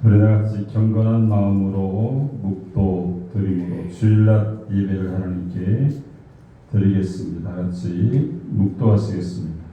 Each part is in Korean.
우리 다같이 경건한 마음으로 묵도 드림으로 주일날 예배를 하나님께 드리겠습니다. 다같이 묵도하시겠습니다.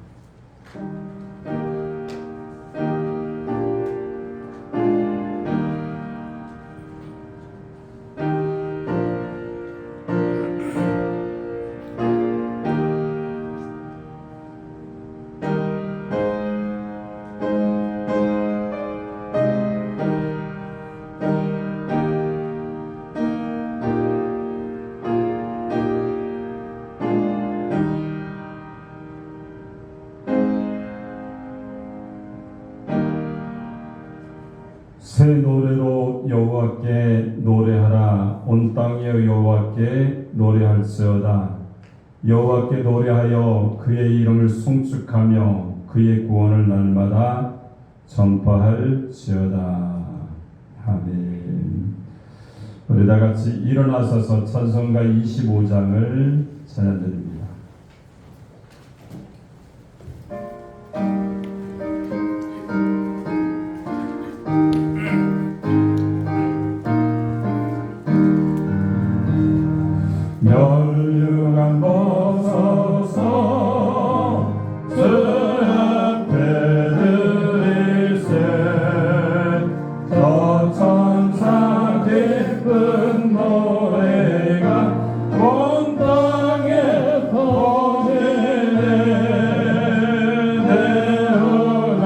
새 노래로 여호와께 노래하라. 온 땅이여 여호와께 노래할지어다. 여호와께 노래하여 그의 이름을 송축하며 그의 구원을 날마다 전파할지어다. 아멘. 우리 다같이 일어나서서 찬송가 25장을 찬양드립니다. 멸류관 벗어서 주 앞에 드리세. 저 천사 기쁜 노래가 온 땅에 퍼지네. 내어가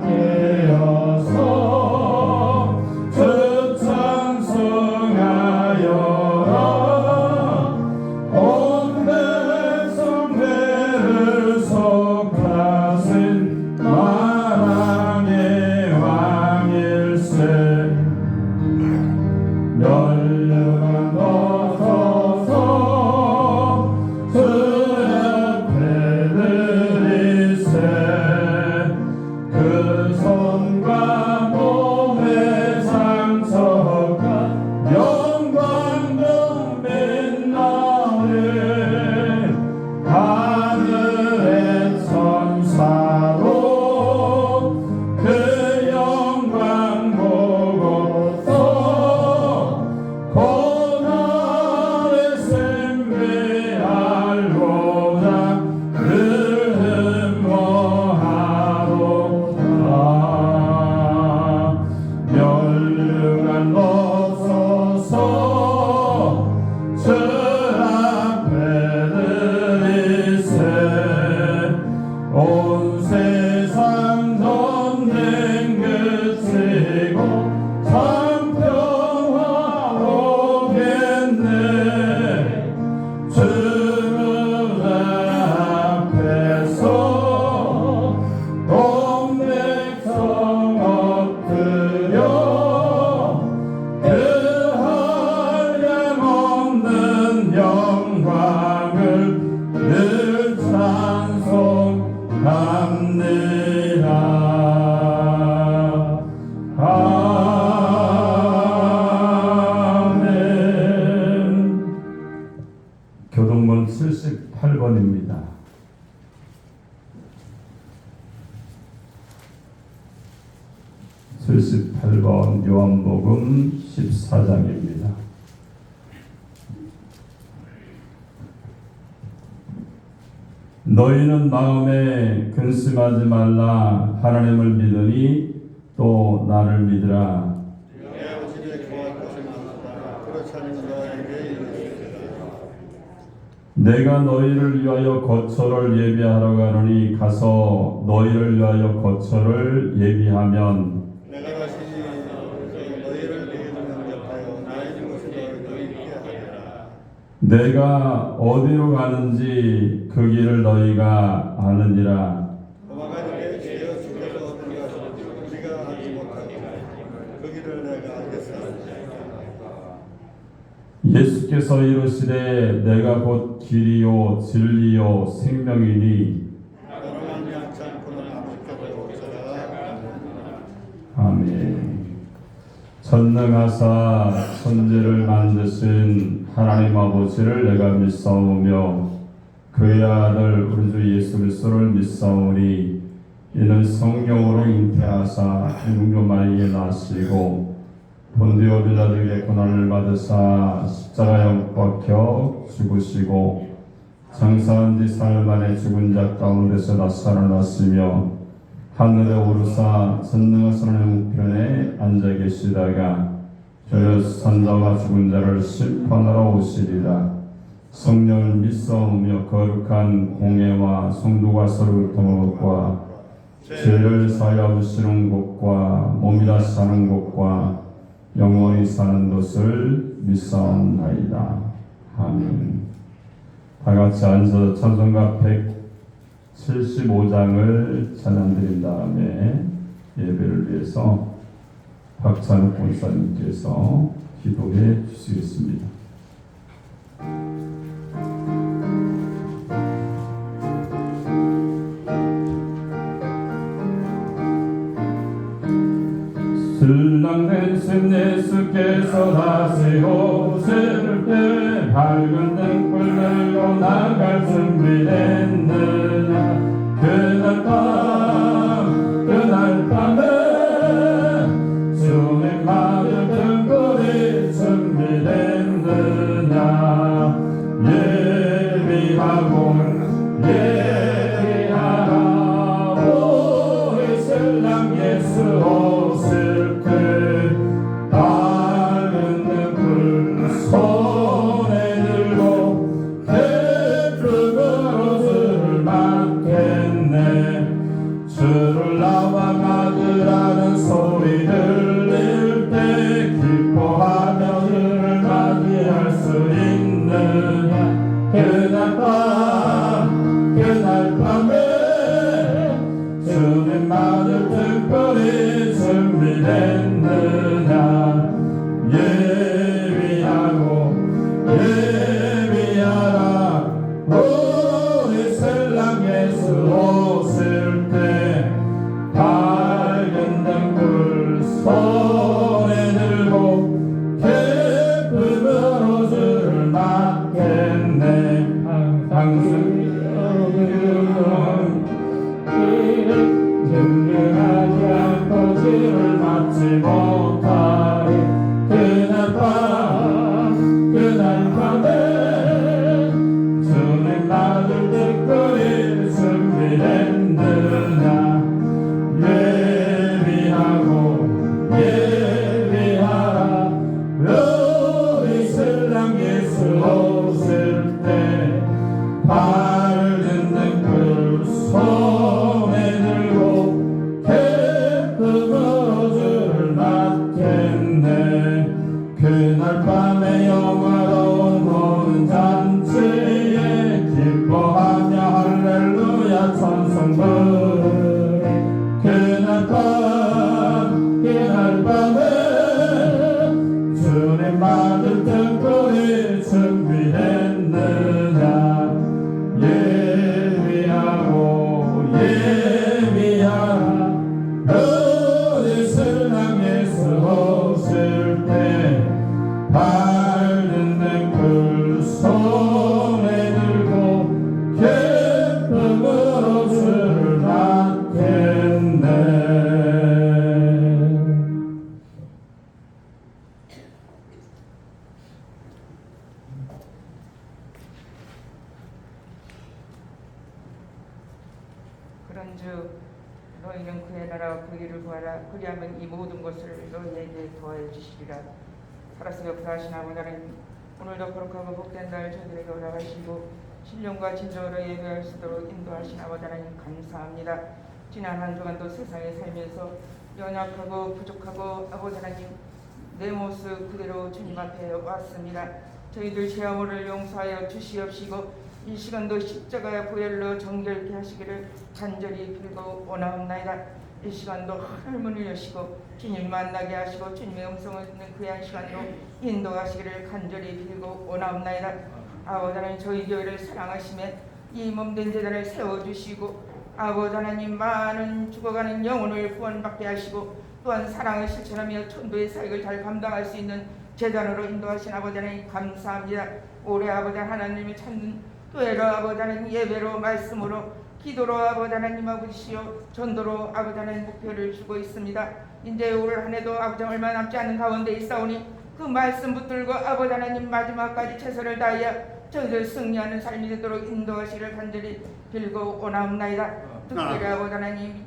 깨어서 주 찬송하여라. 온 백성 배를 속하신 만왕의 왕일세. 멸류관 벗어서 주 앞에 드리세. 그 손과 몸의 상처가 영광도 빛나네. 하늘의 천사도 그 영광 보고서 고난의 생배 알고자 늘 흠모하도다. 멸류관 벗어서 주 앞에 드리세. 온 세상 전쟁 그치고 참 평화 오겠네. 주 앞에서 온 백성 엎드려 그 한량없는 영광을 늘 찬송합니다. 아멘. 교동문 78번입니다. 요한복음 14장입니다. 너희는 마음에 근심하지 말라. 하나님을 믿으니 또 나를 믿으라. 내가 너희를 위하여 거처를 예비하러 가노니 가서 너희를 위하여 거처를 예비하면 내가 다시 너희를 위해 영접하여 나의 이곳에 너희에게 하리라. 내가 어디로 가는지 그 길을 너희가 아느니라. 도망가는데 주여 주께서 어디로 가시는지 우리가 알지 못하고 그 길을 내가 알겠사오니. 예수께서 이르시되 내가 곧 길이요 진리요 생명이니 너로 말미암지 않고는 아무것도 없으라. 아멘. 전능하사 천지를 만드신 하나님 아버지를 내가 믿사오며 그의 아들 우리 주 예수 그리스도를 믿사오니 이는 성령으로 잉태하사 육류 마리에 나시고 본디오 빌라도에게 고난을 받으사 십자가에 못 박혀 죽으시고 장사한 뒤 사흘 만에 죽은 자 가운데서 나타나셨으며 하늘에 오르사 전능하신 하나님 우편에 앉아 계시다가 저여 산자와 죽은 자를 심판하러 오시리라. 성령을 믿사오며 거룩한 공예와 성도가 서로 교통하는 것과 죄를 사하여 주시는 것과 몸이라 사는 것과 영원히 사는 것을 믿사옵나이다. 아멘. 다 같이 앉아서 찬송가 175장을 찬양드린 다음에 예배를 위해서 박찬욱 권사님께서 기도해 주시겠습니다. 신랑된 신 예수께서 다시 오실 때 밝은 등불 들고 나갈 준비됐느냐. 그날 밤에 주님 맞을 등불이 준비됐느냐. 예비하라 우리 신랑 예수 오실 때 밝은 등불 손에 들고 기쁨으로 주를 맞겠네. 주를 나와 맞으라는 소리 들릴 때 기뻐하며 주를 맞이할 수 있느냐. 그날 밤에 주님 맞을 등불이 준비됐느냐. 예비하라 우리 신랑 예수 오실 때 밝은 등불 손에 들고 기쁨으로 주를 맞겠네. 준비하지 않고 주를 맞지 못하리. 그날 밤에 주님 맞을 등불이 준비됐느냐. 예비하라 우리 신랑 예수 오실 때 밝은 등불 손에 들고 기쁨으로 주를 맞겠네. 그날 밤에 영화로운 모든 잔치에 기뻐하며 할렐루야 찬송 부르리. 그날 밤에 주님 맞을 등불이 준비됐느냐. 예비하라 우리 신랑 예수 오실 때 밝은 등불 손에 들고 기쁨으로 주를 맞겠네. 그런즉 너희는 그의 나라와 그 일을 구하라. 그리하면 이 모든 것을 너희에게 더해 주시리라. 살아서 역사하신 아버지 하나님, 오늘도 거룩하고 복된 날 저희들에게 허락하시고 신령과 진정으로 예배할 수 있도록 인도하신 아버지 하나님 감사합니다. 지난 한 주간도 세상에 살면서 연약하고 부족하고 아버지 하나님 내 모습 그대로 주님 앞에 왔습니다. 저희들 죄악을 용서하여 주시옵시고 이 시간도 십자가의 보혈로 정결케 하시기를 간절히 빌고 원하옵나이다. 이 시간도 하늘문을 여시고 주님 만나게 하시고 주님의 음성을 듣는 귀한 시간으로 인도하시기를 간절히 빌고 원하옵나이다. 아버지 하나님, 저희 교회를 사랑하시며 이 몸된 제단을 세워주시고 아버지 하나님, 많은 죽어가는 영혼을 구원받게 하시고 또한 사랑을 실천하며 천도의 사역을 잘 감당할 수 있는 제단으로 인도하신 아버지 하나님 감사합니다. 올해 아버지 하나님을 찾는 교회로 아버지 하나님 예배로 말씀으로 기도로 아버지 하나님 아버지시여 전도로 아버지 하나님 목표를 주고 있습니다. 이제 올 한 해도 아버지 얼마 남지 않은 가운데 있사오니 그 말씀 붙들고 아버지 하나님 마지막까지 최선을 다하여 저희들 승리하는 삶이 되도록 인도하시기를 간절히 빌고 원하옵나이다. 특별히 아버지 하나님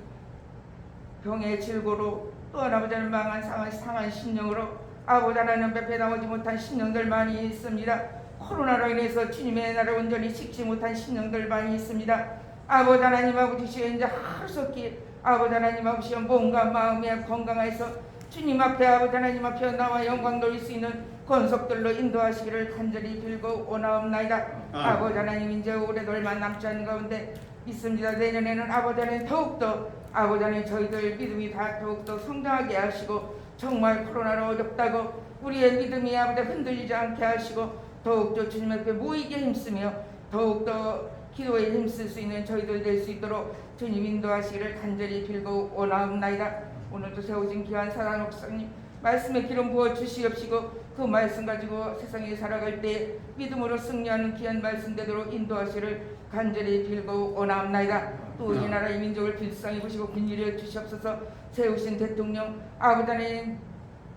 병의 질고로 또한 아버지 하나님 망한 상한 심령으로 아버지 하나님 베풀어 나오지 못한 심령들 많이 있습니다. 코로나로 인해서 주님의 나라를 온전히 식지 못한 심령들 많이 있습니다. 아버지 하나님 아버지시여 이제 하루속히 아버지 하나님 아버지시여 몸과 마음이 건강해서 주님 앞에 아버지 하나님 앞에 나와 영광 돌릴 수 있는 권속들로 인도하시기를 간절히 빌고 원하옵나이다. 아버지 하나님 이제 올해도 얼마 남지 않은 가운데 있습니다. 내년에는 아버지 하나님 더욱더 아버지 하나님 저희들 믿음이 다 더욱더 성장하게 하시고 정말 코로나로 어렵다고 우리의 믿음이 아버지 흔들리지 않게 하시고 더욱더 주님 앞에 모이게 힘쓰며 더욱더 기도에 힘쓸 수 있는 저희들 될 수 있도록 주님 인도하시기를 간절히 빌고 원하옵나이다. 오늘도 세우신 귀한 사랑 목사님 말씀의 기름 부어 주시옵시고 그 말씀 가지고 세상에 살아갈 때 믿음으로 승리하는 귀한 말씀 되도록 인도하시기를 간절히 빌고 원하옵나이다. 또 이 나라의 민족을 불쌍히 보시고 긍휼히 주시옵소서. 세우신 대통령 아버지 하나님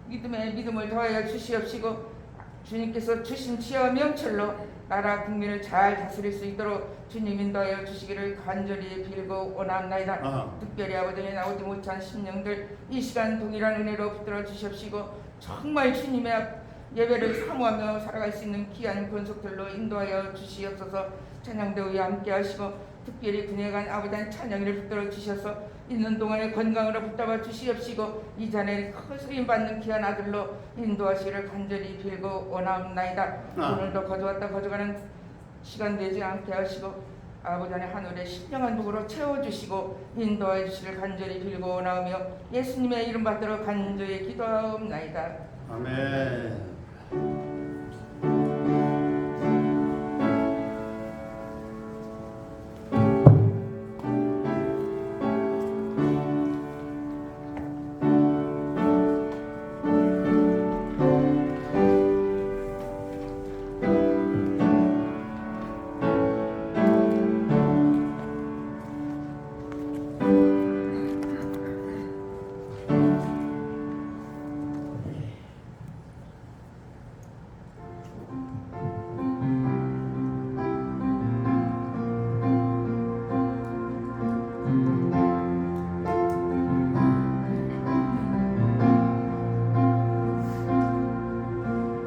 믿음에 믿음을 더하여 주시옵시고 주님께서 주신 지혜와 명철로 나라 국민을 잘 다스릴 수 있도록 주님 인도하여 주시기를 간절히 빌고 원하옵나이다. 특별히 아버지의 나오지 못한 심령들 이 시간 동일한 은혜로 붙들어 주시옵시고 정말 주님의 예배를 사모하며 살아갈 수 있는 귀한 권속들로 인도하여 주시옵소서. 찬양대우에 함께 하시고 특별히 그녀간 아버지한 찬양을 붙들어 주셔서 있는 동안에 건강으로 붙잡아 주시옵시고 이 자네 큰 쓰임 받는 귀한 아들로 인도하시기를 간절히 빌고 원하옵나이다. 오늘도 거저왔다 거저가는 시간 되지 않게 하시고 아버지 안에 하늘의 신령한 복으로 채워주시고 인도해 주시기를 간절히 빌고 원하오며 예수님의 이름 받들어 간절히 기도하옵나이다. 아멘.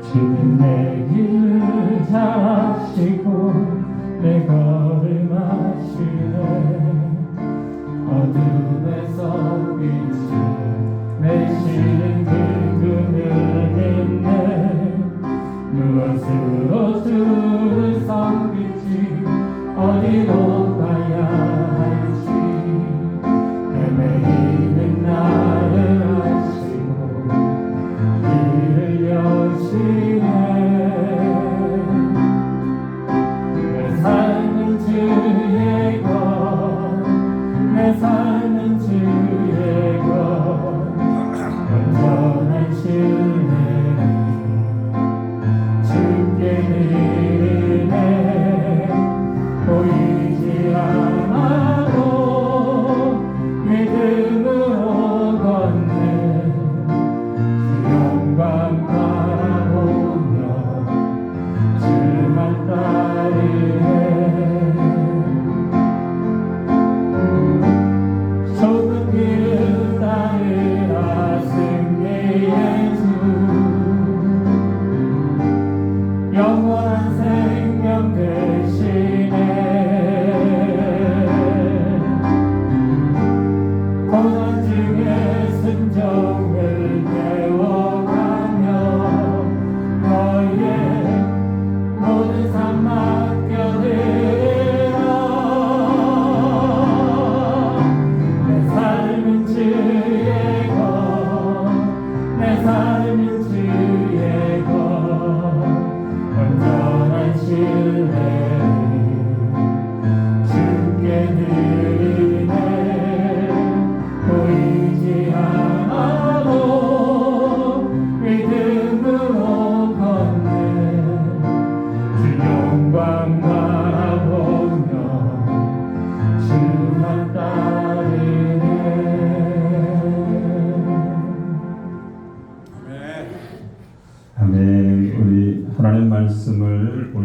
주님 내 길을 잡으시고 내 걸음하시네 어둠에서 빛이 내시는 그 그늘인데 무엇으로 주를 섬길지 어디로 가야 할지 헤매이는 나를 아시고 길을 여시네 내 삶은 주의 것내 삶은 주의 것 온전한 신뢰는 주께 드리네 보이지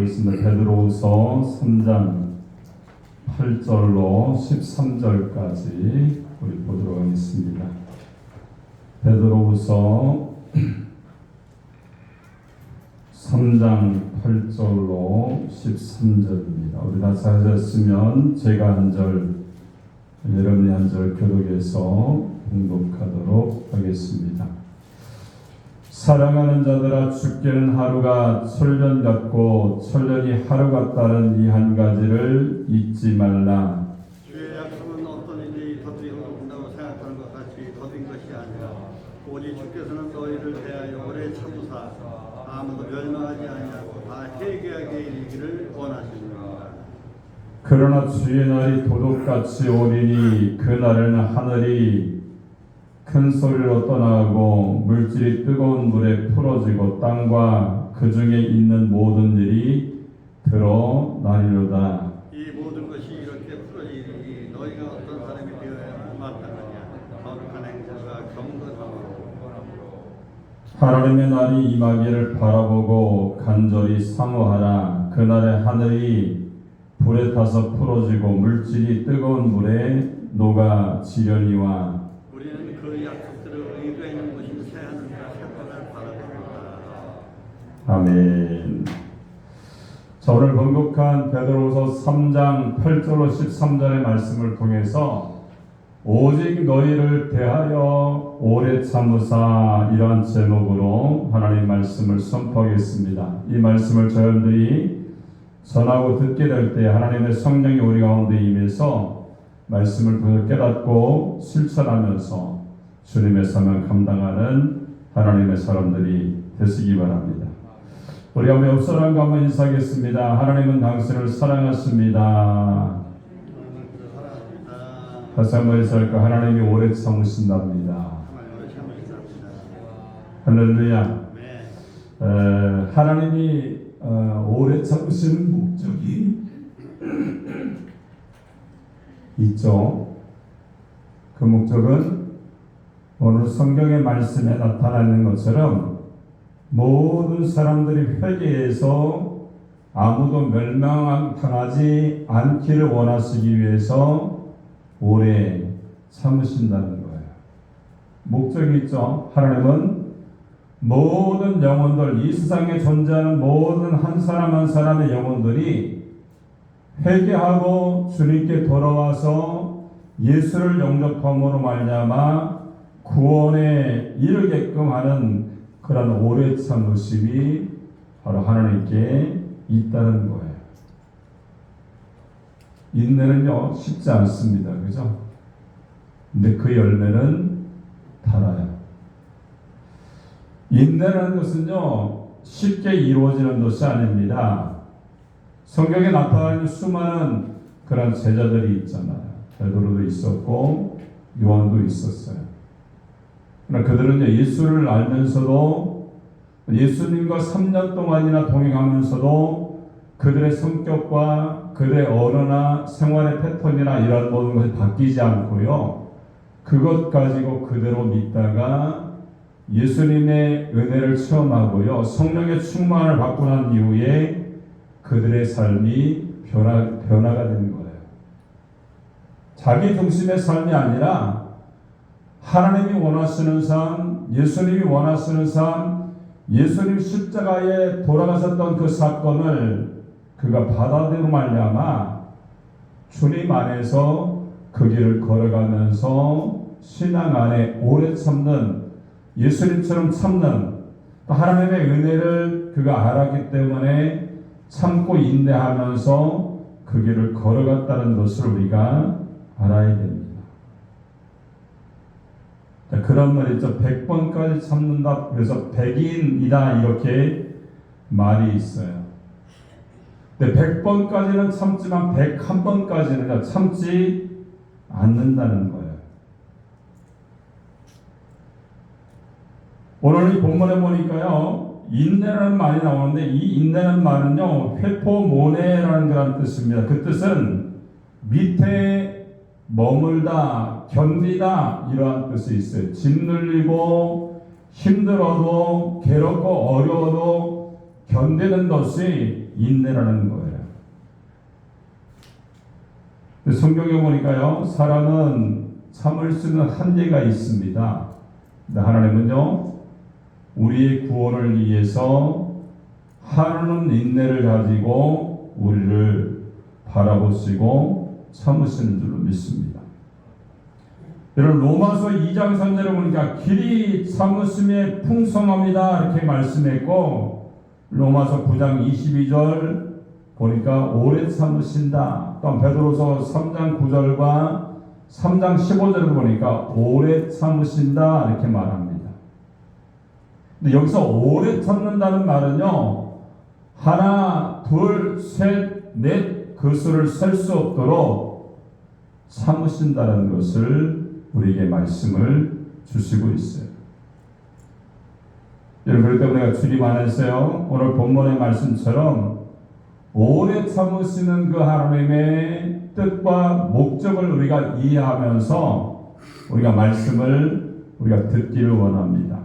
하겠습니다. 베드로후서 3장 8절로 13절까지 우리 보도록 하겠습니다. 베드로후서 3장 8절로 13절입니다. 우리 다 찾았으면 제가 한 절, 여러분이 한 절 교독해서 봉독하도록 하겠습니다. 사랑하는 자들아, 죽게는 하루가 천년 같고 천년이 하루 같다는 이 한 가지를 잊지 말라. 주의 약속은 어떤 일이 더딘다고 생각하는 것 같이 더딘 것이 아니라 오직 주께서는 너희를 대하여 오래 참으사 아무도 멸망하지 아니하고 다 회개하게 이르기를 원하시느니라. 그러나 주의 날이 도둑같이 오리니 그 날에는 하늘이 큰 소리로 떠나고 물질이 뜨거운 물에 풀어지고 땅과 그 중에 있는 모든 일이 드러나리로다. 이 모든 것이 이렇게 풀어지니 너희가 어떤 사람이 되어야 마땅하냐. 거룩한 행실과 경건함으로 하나님의 날이 임하기를 바라보고 간절히 사모하라. 그날에 하늘이 불에 타서 풀어지고 물질이 뜨거운 물에 녹아 지려니와 우리는 그 약속들을 의가 있는 곳인 새하늘과 새 땅을 바라봅니다. 아멘. 자, 오늘 번복한 베드로후서 3장 8절로 13절의 말씀을 통해서 오직 너희를 대하여 오래 참으사, 이러한 제목으로 하나님 말씀을 선포하겠습니다. 이 말씀을 저희들이 전하고 듣게 될 때 하나님의 성령이 우리 가운데 임해서 말씀을 통해 깨닫고 실천하면서 주님의 사명 감당하는 하나님의 사람들이 되시기 바랍니다. 우리 한번 옆 사람과 한번 인사하겠습니다. 하나님은 당신을 사랑하십니다. 다시 한번 인사할까? 하나님이 오래 참으신답니다. 할렐루야. 하나님이 오래 참으시는 목적이 있죠. 그 목적은 오늘 성경의 말씀에 나타나는 것처럼 모든 사람들이 회개해서 아무도 멸망당하지 않기를 원하시기 위해서 오래 참으신다는 거예요. 목적이 있죠. 하나님은 모든 영혼들, 이 세상에 존재하는 모든 한 사람 한 사람의 영혼들이 회개하고 주님께 돌아와서 예수를 영접함으로 말미암아 구원에 이르게끔 하는 그런 오래 참으심이 바로 하나님께 있다는 거예요. 인내는요 쉽지 않습니다. 그죠? 근데 그 열매는 달아요. 인내라는 것은요 쉽게 이루어지는 것이 아닙니다. 성경에 나타나는 수많은 그런 제자들이 있잖아요. 베드로도 있었고 요한도 있었어요. 그러나 그들은 예수를 알면서도 예수님과 3년 동안이나 동행하면서도 그들의 성격과 그들의 언어나 생활의 패턴이나 이런 모든 것이 바뀌지 않고요. 그것 가지고 그대로 믿다가 예수님의 은혜를 체험하고요. 성령의 충만을 받고 난 이후에 그들의 삶이 변화가 된 거예요. 자기 중심의 삶이 아니라 하나님이 원하시는 삶, 예수님이 원하시는 삶, 예수님 십자가에 돌아가셨던 그 사건을 그가 받아들이고 말미암아 주님 안에서 그 길을 걸어가면서 신앙 안에 오래 참는, 예수님처럼 참는 하나님의 은혜를 그가 알았기 때문에 참고 인내하면서 그 길을 걸어갔다는 것을 우리가 알아야 됩니다. 자, 그런 말이 있죠. 100번까지 참는다. 그래서 100인이다 이렇게 말이 있어요. 근데 100번까지는 참지만 101번까지는 참지 않는다는 거예요. 오늘 이 본문에 보니까요, 인내라는 말이 나오는데 이 인내라는 말은요, 회포모네라는 그런 뜻입니다. 그 뜻은 밑에 머물다, 견디다 이러한 뜻이 있어요. 짓눌리고 힘들어도 괴롭고 어려워도 견디는 것이 인내라는 거예요. 근데 성경에 보니까요, 사람은 참을 수 있는 한계가 있습니다. 근데 하나님은요, 우리의 구원을 위해서 하루는 인내를 가지고 우리를 바라보시고 참으시는 줄로 믿습니다. 여러분, 로마서 2장 3절에 보니까 길이 참으심에 풍성합니다 이렇게 말씀했고, 로마서 9장 22절 보니까 오래 참으신다. 또 베드로서 3장 9절과 3장 15절을 보니까 오래 참으신다 이렇게 말합니다. 근데 여기서 오래 참는다는 말은요, 하나, 둘, 셋, 넷 그 수를 셀 수 없도록 참으신다는 것을 우리에게 말씀을 주시고 있어요. 여러분, 그렇기 때문에 내가 주님 안에서요, 오늘 본문의 말씀처럼 오래 참으시는 그 하나님의 뜻과 목적을 우리가 이해하면서 우리가 말씀을 우리가 듣기를 원합니다.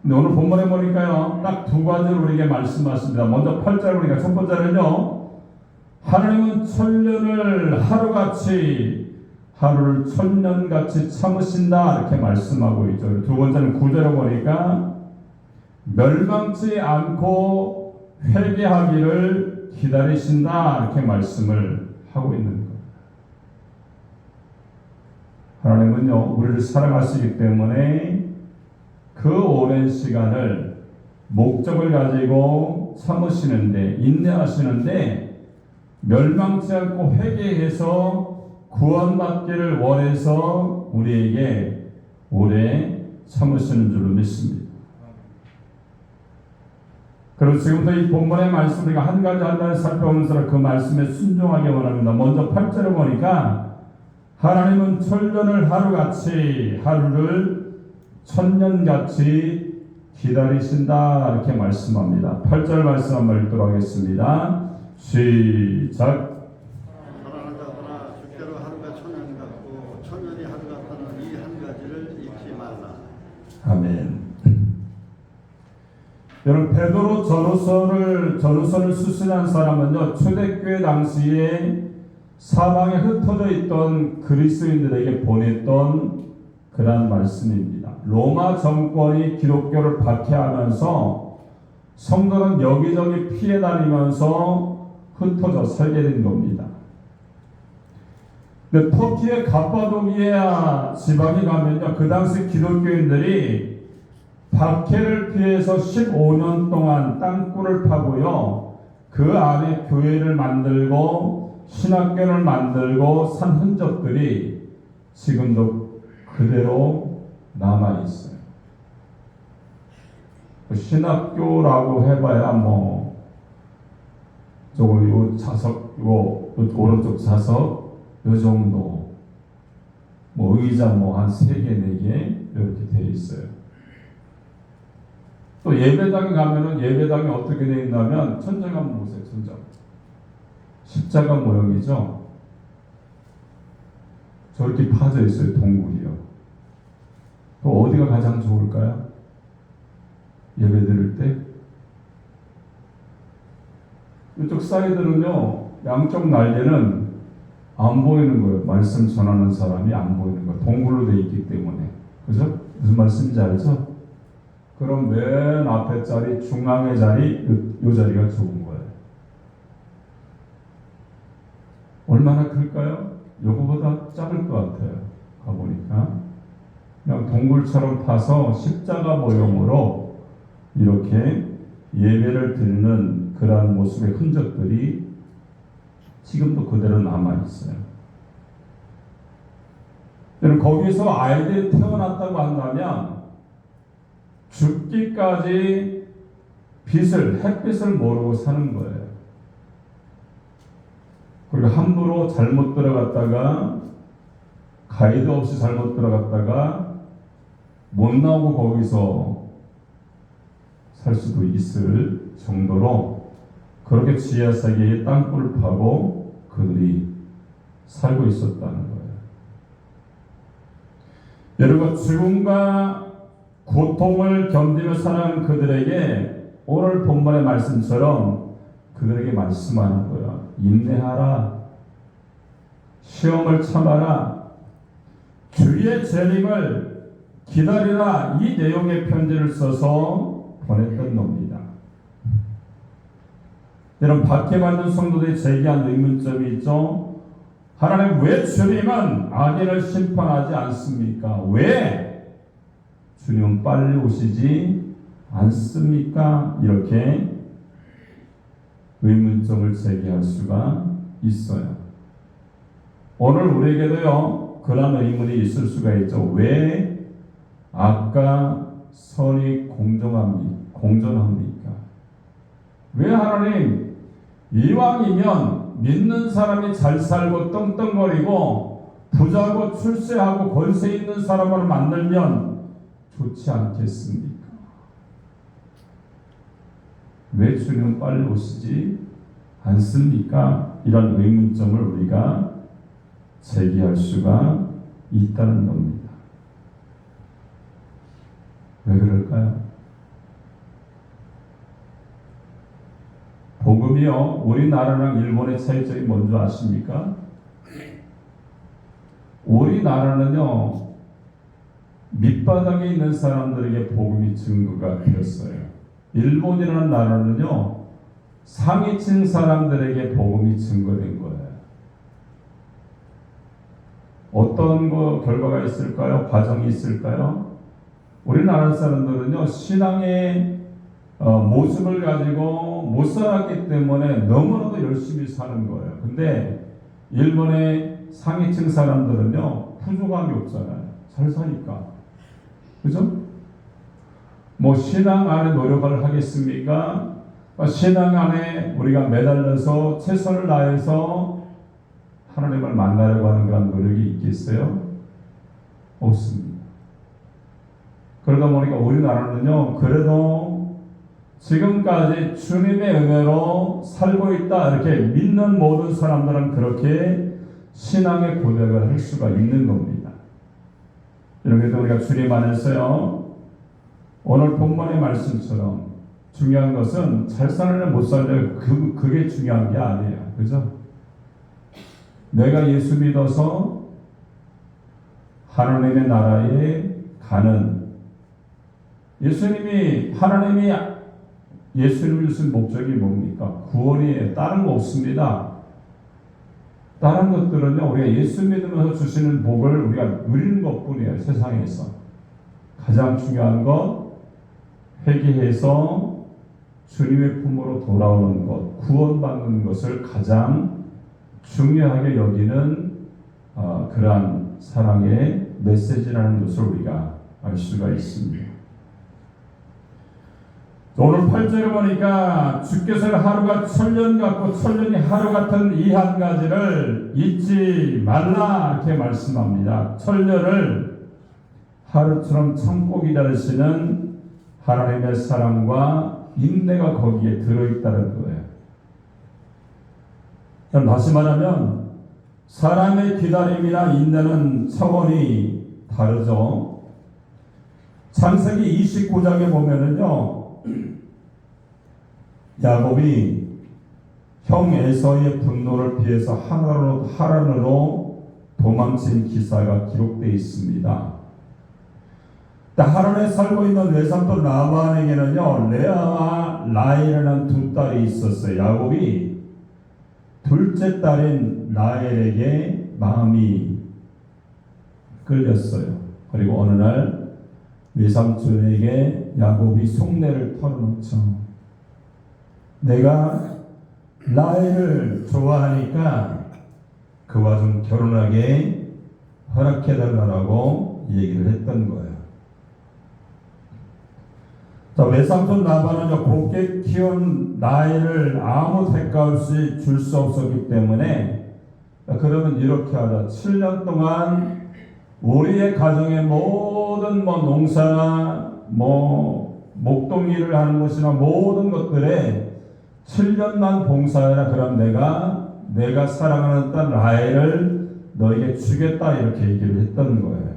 근데 오늘 본문에 보니까요, 딱 두 가지를 우리에게 말씀하십니다. 먼저 8절 보니까 첫 번째는요, 하나님은 천년을 하루같이, 하루를 천년같이 참으신다 이렇게 말씀하고 있죠. 두 번째는 9절에 보니까 멸망치 않고 회개하기를 기다리신다 이렇게 말씀을 하고 있는 거예요. 하나님은요, 우리를 사랑하시기 때문에 그 오랜 시간을 목적을 가지고 참으시는데, 인내하시는데, 멸망치 않고 회개해서 구원받기를 원해서 우리에게 오래 참으시는 줄로 믿습니다. 그리고 지금부터 이 본문의 말씀 우리가 한 가지 한 가지 살펴보면서 그 말씀에 순종하기 원합니다. 먼저 8절을 보니까 하나님은 천년을 하루같이, 하루를 천년같이 기다리신다 이렇게 말씀합니다. 8절 말씀 한번 읽도록 하겠습니다. 시작. 사랑하는 자들아, 주께로 하루가 천년 같고 천년이 하루 같다는 이 한 가지를 잊지 말라. 아멘. 여러분, 베드로 전후서를 수신한 사람은요, 초대교회 당시에 사방에 흩어져 있던 그리스도인들에게 보냈던 그러한 말씀입니다. 로마 정권이 기독교를 박해하면서 성도는 여기저기 피해 다니면서 흩어져 살게 된 겁니다. 근데 터키의 갑바도기아 지방에 가면요, 그 당시 기독교인들이 박해를 피해서 15년 동안 땅굴을 파고요, 그 안에 교회를 만들고 신학교를 만들고 산 흔적들이 지금도 그대로 남아 있어요. 신학교라고 해봐야 저거 요 좌석, 요 오른쪽 좌석 요 정도, 의자 한 3개, 4개 이렇게 되어 있어요. 또 예배당에 가면은 예배당이 어떻게 되어 있냐면, 천장 한번 보세요. 천장 십자가 모형이죠. 저렇게 파져 있어요. 동굴이요. 또 어디가 가장 좋을까요? 예배 드릴 때 이쪽 사이드는요, 양쪽 날개는 안 보이는 거예요. 말씀 전하는 사람이 안 보이는 거예요. 동굴로 돼 있기 때문에. 그죠? 무슨 말씀인지 알죠? 그럼 맨 앞에 자리, 중앙의 자리, 요 자리가 좋은 거예요. 얼마나 클까요? 요거보다 작을 것 같아요. 가보니까 그냥 동굴처럼 파서 십자가 모형으로 이렇게 예배를 드리는 그러한 모습의 흔적들이 지금도 그대로 남아있어요. 여러분, 거기서 아이들이 태어났다고 한다면 죽기까지 햇빛을 모르고 사는 거예요. 그리고 함부로 잘못 들어갔다가, 가이드 없이 잘못 들어갔다가 못 나오고 거기서 살 수도 있을 정도로 그렇게 지하 세계에 땅굴을 파고 그들이 살고 있었다는 거예요. 여러분, 죽음과 고통을 견디며 살아가는 그들에게 오늘 본문의 말씀처럼 그들에게 말씀하는 거야. 인내하라. 시험을 참아라. 주의 재림을 기다리라. 이 내용의 편지를 써서 보냈던 겁니다. 여러분, 박해받는 성도들이 제기한 의문점이 있죠. 하나님, 왜 주님은 악인을 심판하지 않습니까? 왜 주님은 빨리 오시지 않습니까? 이렇게 의문점을 제기할 수가 있어요. 오늘 우리에게도요, 그런 의문이 있을 수가 있죠. 왜 악과 선이 공존합니까? 왜 하나님, 이왕이면 믿는 사람이 잘 살고 떵떵거리고 부자고 출세하고 권세 있는 사람을 만들면 좋지 않겠습니까? 왜 주님은 빨리 오시지 않습니까? 이런 의문점을 우리가 제기할 수가 있다는 겁니다. 왜 그럴까요? 복음이요, 우리나라랑 일본의 차이점이 뭔지 아십니까? 우리나라는요, 밑바닥에 있는 사람들에게 복음이 증거가 되었어요. 일본이라는 나라는요, 상위층 사람들에게 복음이 증거된 거예요. 어떤 결과가 있을까요? 과정이 있을까요? 우리나라 사람들은요, 신앙의 모습을 가지고 못 살았기 때문에 너무나도 열심히 사는 거예요. 근데 일본의 상위층 사람들은요, 부족함이 없잖아요. 잘 사니까. 그죠? 뭐 신앙 안에 노력을 하겠습니까? 신앙 안에 우리가 매달려서 최선을 다해서 하나님을 만나려고 하는 그런 노력이 있겠어요? 없습니다. 그러다 보니까 우리나라는요, 그래도 지금까지 주님의 은혜로 살고 있다 이렇게 믿는 모든 사람들은 그렇게 신앙의 고백을 할 수가 있는 겁니다. 이렇게 우리가 주님 안에서요, 오늘 본문의 말씀처럼 중요한 것은 잘 살래 못 살래 그게 중요한 게 아니에요. 그죠? 내가 예수 믿어서 하나님의 나라에 가는, 하나님이 예수님을 주신 목적이 뭡니까? 구원이에요. 다른 거 없습니다. 다른 것들은요, 우리가 예수 믿으면서 주시는 복을 우리가 누리는 것 뿐이에요. 세상에서 가장 중요한 것, 회개해서 주님의 품으로 돌아오는 것, 구원받는 것을 가장 중요하게 여기는 그러한 사랑의 메시지라는 것을 우리가 알 수가 있습니다. 오늘 8절에 보니까 주께서 하루가 천년 같고 천년이 하루 같은 이 한 가지를 잊지 말라 이렇게 말씀합니다. 천년을 하루처럼 참고 기다리시는 하나님의 사랑과 인내가 거기에 들어있다는 거예요. 그럼 다시 말하면 사람의 기다림이나 인내는 차원이 다르죠. 창세기 29장에 보면은요, 야곱이 형 에서의 분노를 피해서 하란으로 도망친 기사가 기록되어 있습니다. 하란에 살고 있는 외삼촌 라반에게는요, 레아와 라헬이라는 두 딸이 있었어요. 야곱이 둘째 딸인 라헬에게 마음이 끌렸어요. 그리고 어느 날 외삼촌에게 야곱이 속내를 털어놓죠. 내가 라헬을 좋아하니까 그와 좀 결혼하게 허락해달라고 얘기를 했던 거예요. 자, 외삼촌 라반은 곱게 키운 라헬을 아무 대가 없이 줄 수 없었기 때문에, 그러면 이렇게 하자. 7년 동안 우리의 가정의 모든 농사나 목동 일을 하는 것이나 모든 것들에 7년만 봉사해라. 그럼 내가 사랑하는 딸 라헬을 너에게 주겠다 이렇게 얘기를 했던 거예요.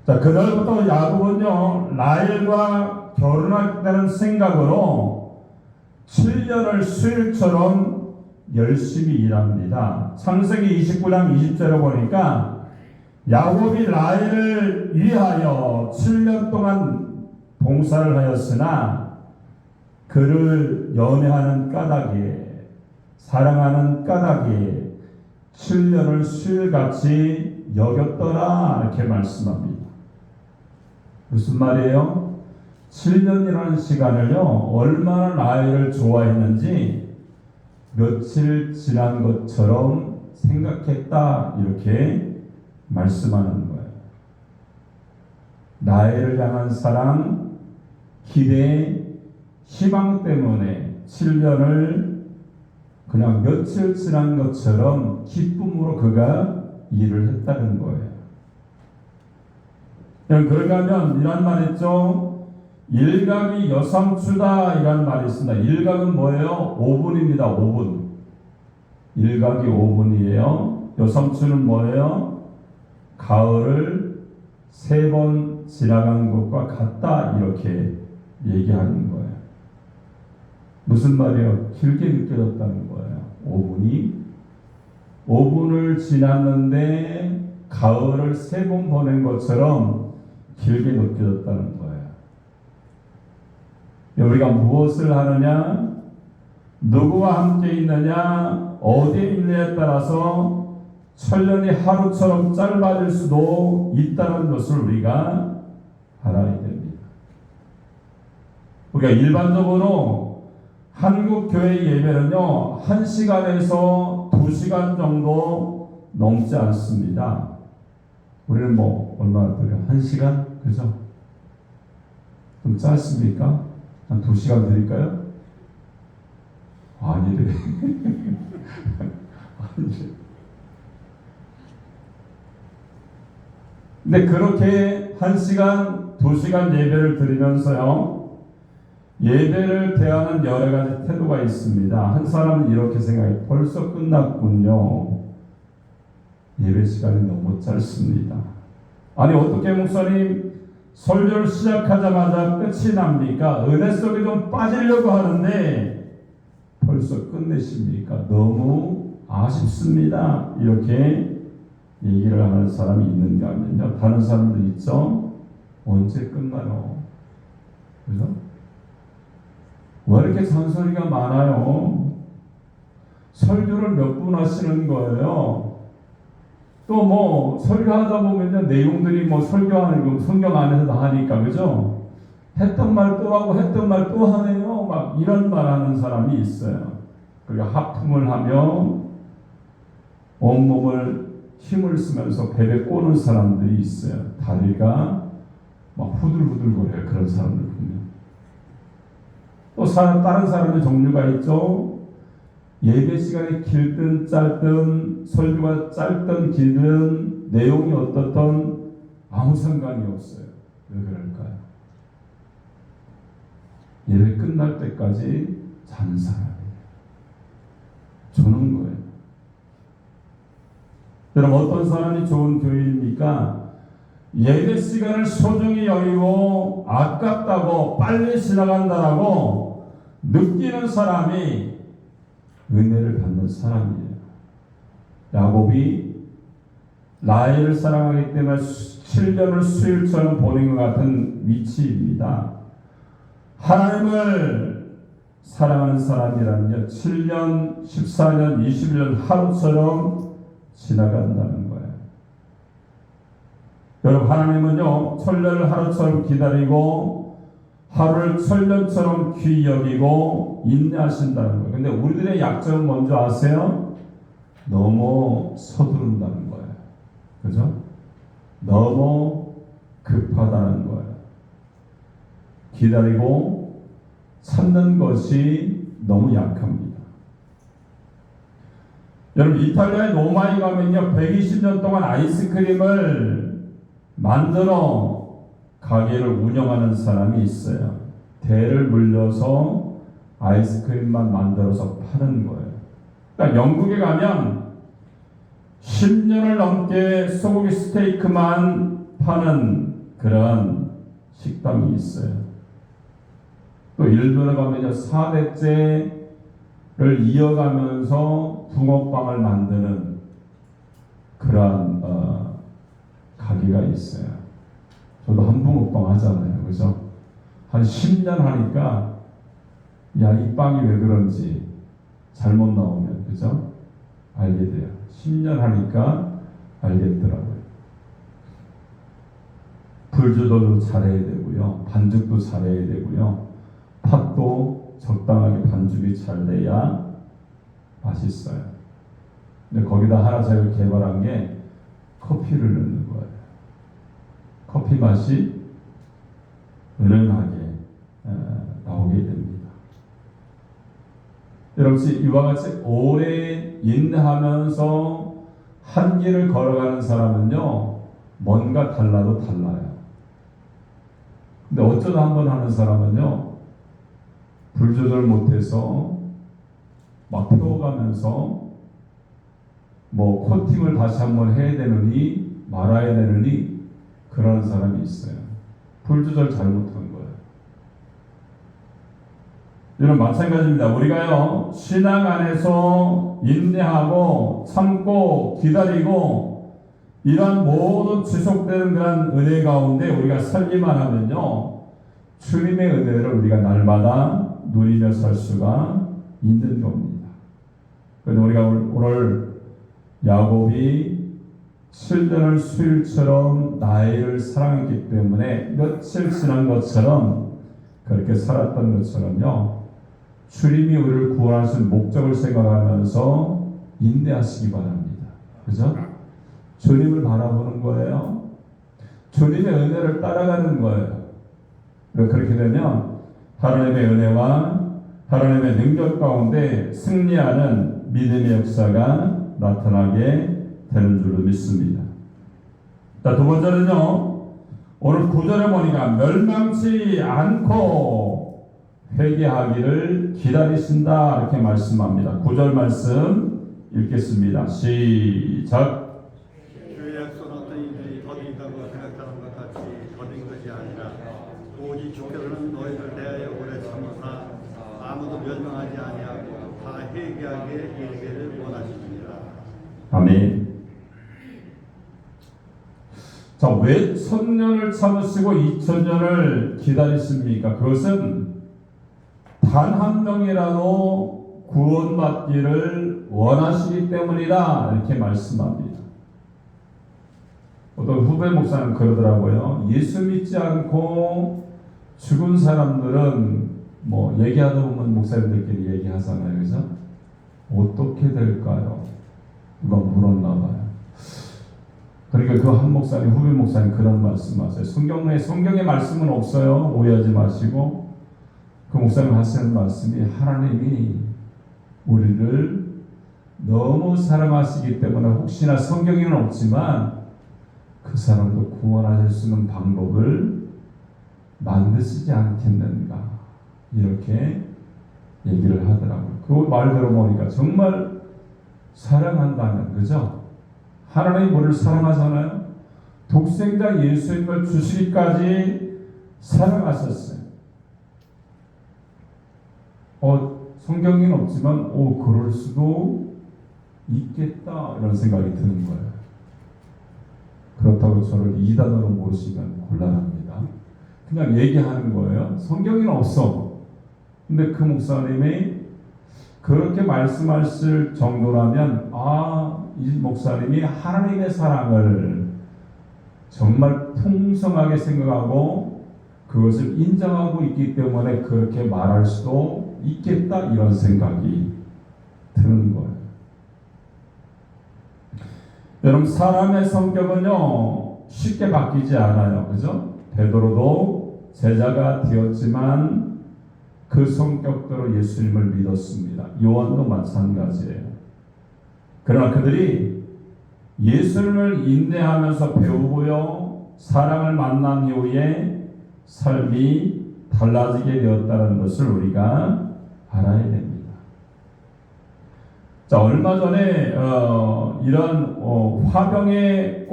자, 그날부터 야곱은요, 라헬과 결혼하겠다는 생각으로 7년을 수일처럼 열심히 일합니다. 창세기 29장 20절에 보니까 야곱이 라헬을 위하여 7년 동안 봉사를 하였으나 그를 연애하는 까닭에 사랑하는 까닭에 7년을 수일같이 여겼더라 이렇게 말씀합니다. 무슨 말이에요? 7년이라는 시간을요 얼마나 라헬을 좋아했는지 며칠 지난 것처럼 생각했다 이렇게 말씀하는 거예요. 라헬을 향한 사랑, 기대, 희망 때문에 7년을 그냥 며칠 지난 것처럼 기쁨으로 그가 일을 했다는 거예요. 그런가 하면 이런 말 있죠. 일각이 여상추다 이런 말이 있습니다. 일각은 뭐예요? 5분입니다. 5분. 일각이 5분이에요. 여상추는 뭐예요? 가을을 3번 지나간 것과 같다 이렇게 얘기하는 거예요. 무슨 말이에요? 길게 느껴졌다는 거예요. 5분을 지났는데 가을을 3번 보낸 것처럼 길게 느껴졌다는 거예요. 우리가 무엇을 하느냐, 누구와 함께 있느냐, 어디에 있느냐에 따라서 천년이 하루처럼 짧아질 수도 있다는 것을 우리가 알아야 됩니다. 우리가 일반적으로 한국 교회 예배는요 1시간에서 2시간 정도 넘지 않습니다. 우리는 뭐 얼마나 드려요? 1시간? 그죠? 좀 짧습니까? 한 2시간 드릴까요? 아니래. 아니래. 근데 그렇게 1시간, 2시간 예배를 드리면서요 예배를 대하는 여러 가지 태도가 있습니다. 한 사람은 이렇게 생각해요. 벌써 끝났군요. 예배 시간이 너무 짧습니다. 아니 어떻게 목사님 설교를 시작하자마자 끝이 납니까? 은혜 속에 좀 빠지려고 하는데 벌써 끝내십니까? 너무 아쉽습니다. 이렇게 얘기를 하는 사람이 있는가 하면요. 다른 사람도 있죠. 언제 끝나요? 그죠? 왜 이렇게 잔소리가 많아요? 설교를 몇 분 하시는 거예요? 또 뭐 설교하다 보면요 내용들이 뭐 설교하는 거 성경 안에서 다 하니까 그죠? 했던 말 또 하고 했던 말 또 하네요. 막 이런 말 하는 사람이 있어요. 그리고 하품을 하며 온몸을 힘을 쓰면서 배에 꼬는 사람들이 있어요. 다리가 막 후들후들거려요. 그런 사람들 보면. 또 다른 사람의 종류가 있죠. 예배 시간이 길든 짧든 설교가 짧든 길든 내용이 어떻든 아무 상관이 없어요. 왜 그럴까요? 예배 끝날 때까지 자는 사람이에요. 주는 거예요. 여러분 어떤 사람이 좋은 교인입니까? 예배 시간을 소중히 여기고 아깝다고 빨리 지나간다라고 느끼는 사람이 은혜를 받는 사람이에요. 야곱이 라헬을 사랑하기 때문에 7년을 수일처럼 보낸 것 같은 위치입니다. 하나님을 사랑하는 사람이라면요 7년, 14년, 21년 하루처럼 지나간다는 거예요. 여러분 하나님은요 천년을 하루처럼 기다리고 하루를 천년처럼 귀히 여기고 인내하신다는 거예요. 근데 우리들의 약점은 뭔지 아세요? 너무 서두른다는 거예요. 그죠? 너무 급하다는 거예요. 기다리고 참는 것이 너무 약합니다. 여러분 이탈리아의 로마에 가면요 120년 동안 아이스크림을 만들어 가게를 운영하는 사람이 있어요. 대를 물려서 아이스크림만 만들어서 파는 거예요. 그러니까 영국에 가면 10년을 넘게 소고기 스테이크만 파는 그런 식당이 있어요. 또 일본에 가면 4대째를 이어가면서 붕어빵을 만드는 그러한 가게가 있어요. 저도 한 붕어빵 하잖아요. 그죠? 한 10년 하니까 야, 이 빵이 왜 그런지 잘못 나오면 그죠? 알게 돼요. 10년 하니까 알겠더라고요. 불 조절도 잘해야 되고요. 반죽도 잘해야 되고요. 팥도 적당하게 반죽이 잘 돼야 맛있어요. 근데 거기다 하나 제가 개발한 게 커피를 넣는 거예요. 커피 맛이 은은하게 나오게 됩니다. 여러분, 이와 같이 오래 인내하면서 한 길을 걸어가는 사람은요, 뭔가 달라도 달라요. 근데 어쩌다 한번 하는 사람은요, 불 조절 못해서 막 태워가면서 뭐 코팅을 다시 한번 해야 되느니 말아야 되느니 그런 사람이 있어요. 불 조절 잘못한 거예요. 이런 마찬가지입니다. 우리가요, 신앙 안에서 인내하고 참고 기다리고 이런 모든 지속되는 그런 은혜 가운데 우리가 살기만 하면요, 주님의 은혜를 우리가 날마다 누리며 살 수가 있는 겁니다. 그래서 우리가 오늘 야곱이 7년을 수일처럼 나이를 사랑했기 때문에 며칠 지난 것처럼 그렇게 살았던 것처럼요, 주님이 우리를 구원하신 목적을 생각하면서 인내하시기 바랍니다. 그죠? 주님을 바라보는 거예요. 주님의 은혜를 따라가는 거예요. 그렇게 되면 하나님의 은혜와 하나님의 능력 가운데 승리하는 믿음의 역사가 나타나게 되는 줄로 믿습니다. 자, 두 번째는요, 오늘 9절에 보니까 멸망치 않고 회개하기를 기다리신다 이렇게 말씀합니다. 9절 말씀 읽겠습니다. 시작. 주의 약속은 어떤 이들이 더딘다고 생각하는 것 같이 더딘 것이 아니라 오직 주께서는 너희를 대하여 오래 참으사 아무도 멸망하지 아니하고 다 회개하게 이르기를 원하십니다. 아멘. 자, 왜 1000년을 참으시고 2000년을 기다리십니까? 그것은 단 한 명이라도 구원받기를 원하시기 때문이다 이렇게 말씀합니다. 어떤 후배 목사는 그러더라고요. 예수 믿지 않고 죽은 사람들은 뭐 얘기하다 보면 목사님들끼리 얘기하잖아요. 그죠? 어떻게 될까요? 누가 물었나 봐요. 그러니까 그 한 목사님, 후배 목사님 그런 말씀하세요. 성경에 말씀은 없어요. 오해하지 마시고. 그 목사님 하시는 말씀이 하나님이 우리를 너무 사랑하시기 때문에 혹시나 성경에는 없지만 그 사람도 구원하실 수 있는 방법을 만드시지 않겠는가 이렇게 얘기를 하더라고요. 그 말 들어보니까 정말 사랑한다는, 그죠? 하나님이 우리를 사랑하잖아요. 독생자 예수님을 주시기까지 사랑하셨어요. 성경에는 없지만 그럴 수도 있겠다 이런 생각이 드는 거예요. 그렇다고 저를 이단으로 모시면 곤란합니다. 그냥 얘기하는 거예요. 성경에는 없어. 근데 그 목사님이 그렇게 말씀하실 정도라면 이 목사님이 하나님의 사랑을 정말 풍성하게 생각하고 그것을 인정하고 있기 때문에 그렇게 말할 수도 있겠다 이런 생각이 드는 거예요. 여러분, 사람의 성격은요 쉽게 바뀌지 않아요. 그죠? 베드로도 제자가 되었지만 그 성격대로 예수님을 믿었습니다. 요한도 마찬가지예요. 그러나 그들이 예수님을 인내하면서 배우고요, 사랑을 만난 이후에 삶이 달라지게 되었다는 것을 우리가 알아야 됩니다. 자, 얼마 전에 이런 화병에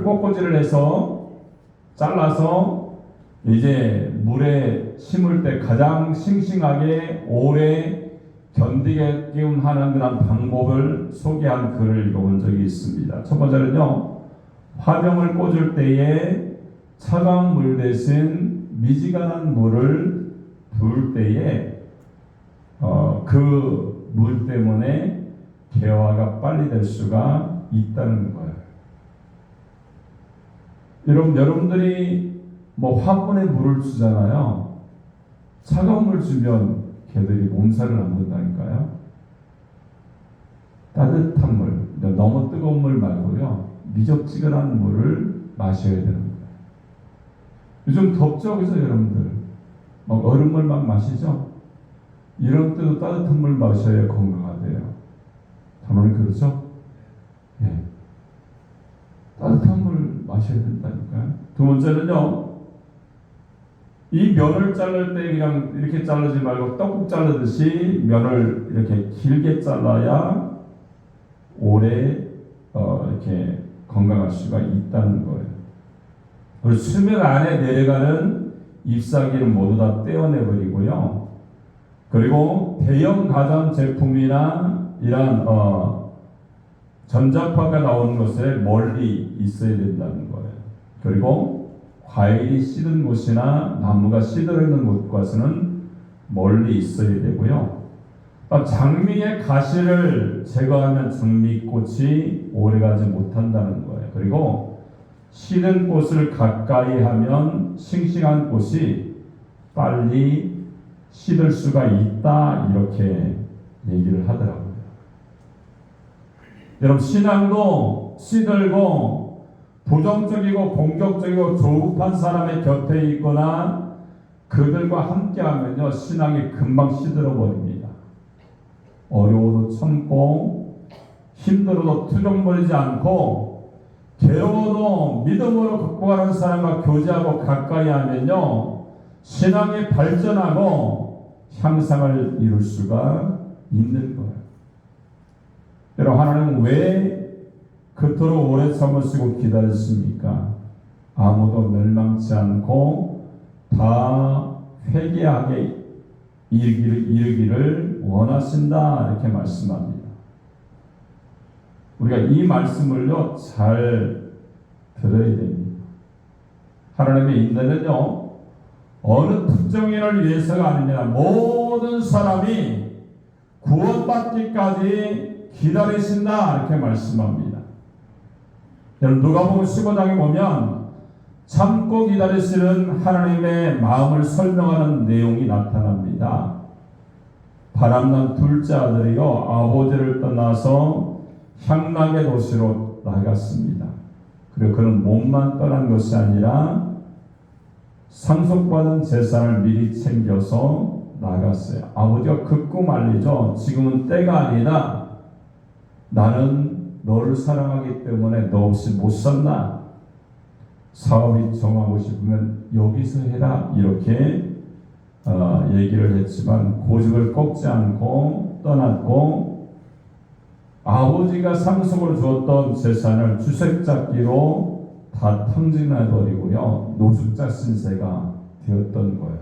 꽃꽂이를 해서 잘라서 이제 물에 심을 때 가장 싱싱하게 오래 견디게끔 하는 그런 방법을 소개한 글을 읽어본 적이 있습니다. 첫 번째는요, 화병을 꽂을 때에 차가운 물 대신 미지근한 물을 부을 때에 그 물 때문에 개화가 빨리 될 수가 있다는 거예요. 여러분들이 뭐 화분에 물을 주잖아요. 차가운 물 주면 개들이 몸살을 안 든다니까요. 따뜻한 물, 너무 뜨거운 물 말고요, 미적지근한 물을 마셔야 되는 거예요. 요즘 덥죠, 그래서 여러분들 막 얼음물 막 마시죠. 이런 때도 따뜻한 물 마셔야 건강하대요. 당연히 그렇죠? 예. 따뜻한 물 마셔야 된다니까요. 두 번째는요, 이 면을 자를 때 그냥 이렇게 자르지 말고 떡국 자르듯이 면을 이렇게 길게 잘라야 오래 이렇게 건강할 수가 있다는 거예요. 그리고 수면 안에 내려가는 잎사귀를 모두 다 떼어내버리고요. 그리고 대형 가전 제품이나 이런 전자파가 나오는 곳에 멀리 있어야 된다는 거예요. 그리고 과일이 씨든 곳이나 나무가 씨들어있는 곳과는 멀리 있어야 되고요. 장미의 가시를 제거하면 장미꽃이 오래가지 못한다는 거예요. 그리고 씨든 꽃을 가까이 하면 싱싱한 꽃이 빨리 시들 수가 있다, 이렇게 얘기를 하더라고요. 여러분, 신앙도 시들고 부정적이고 공격적이고 조급한 사람의 곁에 있거나 그들과 함께하면요, 신앙이 금방 시들어 버립니다. 어려워도 참고 힘들어도 투정거리지 않고 괴로워도 믿음으로 극복하는 사람과 교제하고 가까이 하면요, 신앙이 발전하고 향상을 이룰 수가 있는 거예요. 여러분, 하나님은 왜 그토록 오래 참으시고 기다렸습니까? 아무도 멸망치 않고 다 회개하게 이르기를 원하신다, 이렇게 말씀합니다. 우리가 이 말씀을요, 잘 들어야 됩니다. 하나님의 인내는요, 어느 특정인을 위해서가 아닙니다. 모든 사람이 구원받기까지 기다리신다, 이렇게 말씀합니다. 여러분, 누가복음 15장에 보면 참고 기다리시는 하나님의 마음을 설명하는 내용이 나타납니다. 바람난 둘째 아들이요, 아버지를 떠나서 향락의 도시로 나갔습니다. 그리고 그는 몸만 떠난 것이 아니라 상속받은 재산을 미리 챙겨서 나갔어요. 아버지가 극구 말리죠. 지금은 때가 아니다. 나는 너를 사랑하기 때문에 너 없이 못 산다. 사업이 정하고 싶으면 여기서 해라. 이렇게 얘기를 했지만 고집을 꺾지 않고 떠났고, 아버지가 상속으로 주었던 재산을 주색잡기로 다 탕진해버리고요, 노숙자 신세가 되었던 거예요.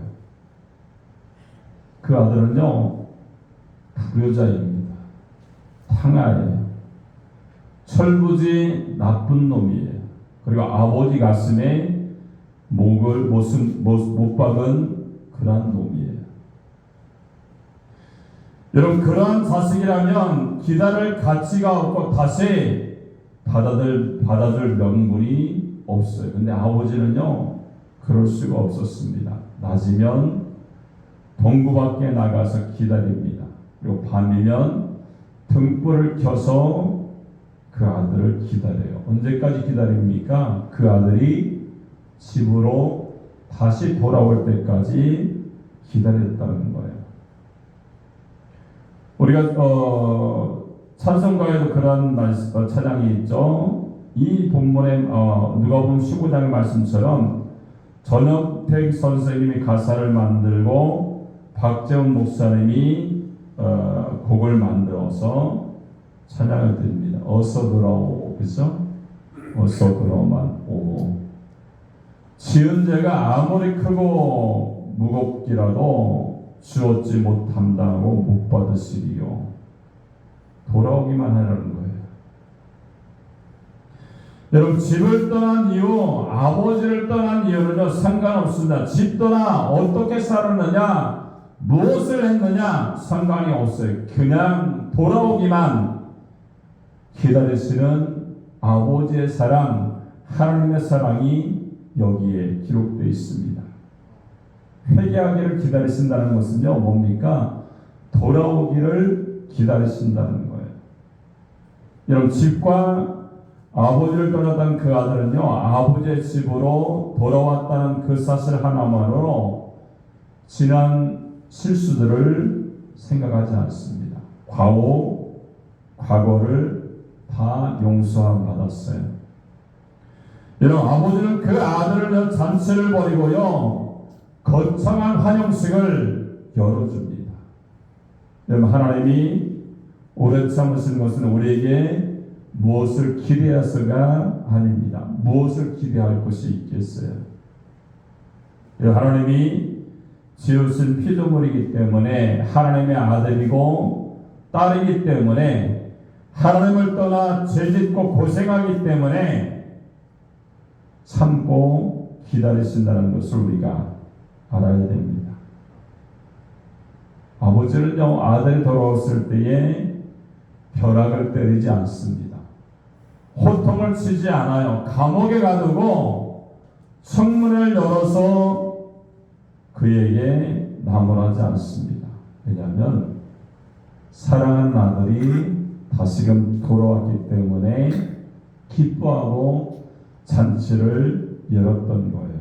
그 아들은요, 불효자입니다. 탕아예요. 철부지 나쁜 놈이에요. 그리고 아버지 가슴에 목을 못 박은 그러한 놈이에요. 여러분, 그러한 자식이라면 기다릴 가치가 없고 다시 받아들 명분이 없어요. 근데 아버지는요, 그럴 수가 없었습니다. 낮이면 동구 밖에 나가서 기다립니다. 그리고 밤이면 등불을 켜서 그 아들을 기다려요. 언제까지 기다립니까? 그 아들이 집으로 다시 돌아올 때까지 기다렸다는 거예요. 우리가 찬송가에도 그런 찬양이 있죠. 이 본문의 누가복음 15장의 말씀처럼 전혁택 선생님이 가사를 만들고 박재훈 목사님이 곡을 만들어서 찬양을 드립니다. 어서 들어오, 그죠? 어서 들어오만 오고. 지은 죄가 아무리 크고 무겁기라도 주 얻지 못함당하고 못 받으시리요. 돌아오기만 하라는 거예요. 여러분, 집을 떠난 이유, 아버지를 떠난 이유는요, 상관없습니다. 집 떠나 어떻게 살았느냐, 무엇을 했느냐, 상관이 없어요. 그냥 돌아오기만 기다리시는 아버지의 사랑, 하나님의 사랑이 여기에 기록되어 있습니다. 회개하기를 기다리신다는 것은요, 뭡니까? 돌아오기를 기다리신다는 거예요. 여러분, 집과 아버지를 떠나던 그 아들은요, 아버지의 집으로 돌아왔다는 그 사실 하나만으로 지난 실수들을 생각하지 않습니다. 과거를 다 용서함 받았어요. 여러분, 아버지는 그 아들을 잔치를 벌이고요, 거창한 환영식을 열어줍니다. 여러분, 하나님이 오래 참으시는 것은 우리에게 무엇을 기대해서가 아닙니다. 무엇을 기대할 것이 있겠어요? 하나님이 지으신 피조물이기 때문에, 하나님의 아들이고 딸이기 때문에, 하나님을 떠나 죄짓고 고생하기 때문에 참고 기다리신다는 것을 우리가 알아야 됩니다. 아버지는요, 아들이 돌아왔을 때에 벼락을 때리지 않습니다. 호통을 치지 않아요. 감옥에 가두고 청문을 열어서 그에게 나무라지 않습니다. 왜냐하면 사랑하는 아들이 다시금 돌아왔기 때문에 기뻐하고 잔치를 열었던 거예요.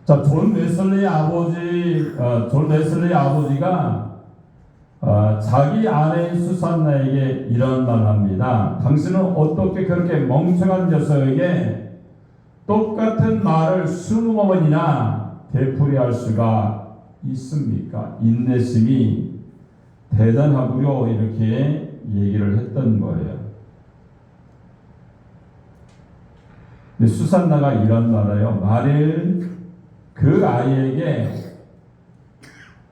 자, 존 웨슬리의 아버지가 자기 아내인 수산나에게 이런 말을 합니다. 당신은 어떻게 그렇게 멍청한 녀석에게 똑같은 말을 20번이나 되풀이할 수가 있습니까? 인내심이 대단하고요. 이렇게 얘기를 했던 거예요. 근데 수산나가 이런 말이에요. 만일 그 아이에게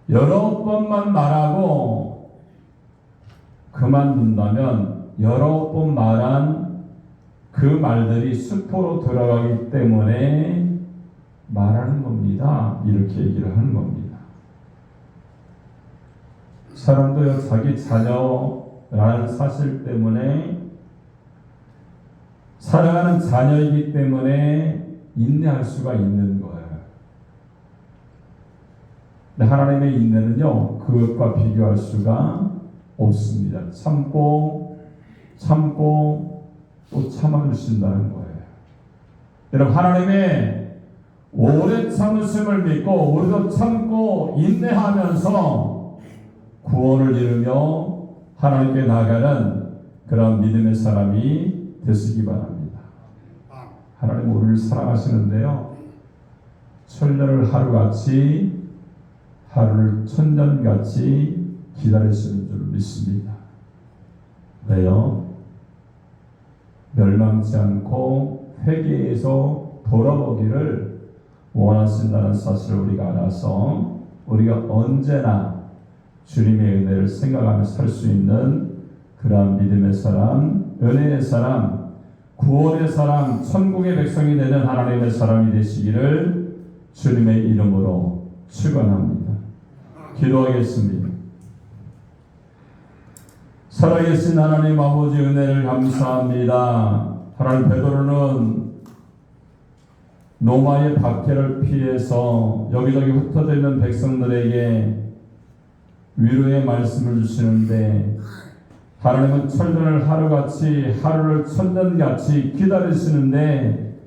여러 번만 말하고 그만둔다면 여러 번 말한 그 말들이 수포로 들어가기 때문에 말하는 겁니다. 이렇게 얘기를 하는 겁니다. 사람도요, 자기 자녀라는 사실 때문에, 사랑하는 자녀이기 때문에 인내할 수가 있는 거예요. 근데 하나님의 인내는요, 그것과 비교할 수가 없습니다. 참고 또 참아주신다는 거예요. 여러분, 하나님의 오래 참으심을 믿고 우리도 참고 인내하면서 구원을 이루며 하나님께 나아가는 그런 믿음의 사람이 되시기 바랍니다. 하나님 우리를 사랑하시는데요, 천년을 하루같이, 하루를 천년같이 기다리시는 줄 믿습니다. 왜요? 멸망치 않고 회개해서 돌아오기를 원하신다는 사실을 우리가 알아서 우리가 언제나 주님의 은혜를 생각하며 살 수 있는 그러한 믿음의 사람, 은혜의 사람, 구원의 사람, 천국의 백성이 되는 하나님의 사람이 되시기를 주님의 이름으로 축원합니다. 기도하겠습니다. 살아계신 하나님 아버지, 은혜를 감사합니다. 하나님, 베드로는 노마의 박해를 피해서 여기저기 흩어져 있는 백성들에게 위로의 말씀을 주시는데, 하나님은 천년을 하루같이, 하루를 천년같이 기다리시는데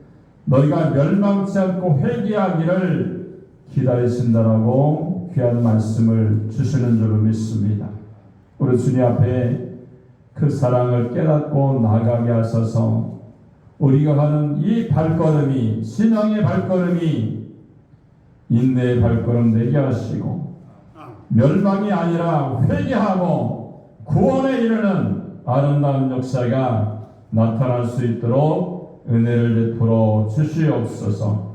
너희가 멸망치 않고 회개하기를 기다리신다라고 귀한 말씀을 주시는 줄로 믿습니다. 우리 주님 앞에 그 사랑을 깨닫고 나가게 하셔서 우리가 가는 이 발걸음이, 신앙의 발걸음이 인내의 발걸음 되게 하시고, 멸망이 아니라 회개하고 구원에 이르는 아름다운 역사가 나타날 수 있도록 은혜를 베풀어 주시옵소서.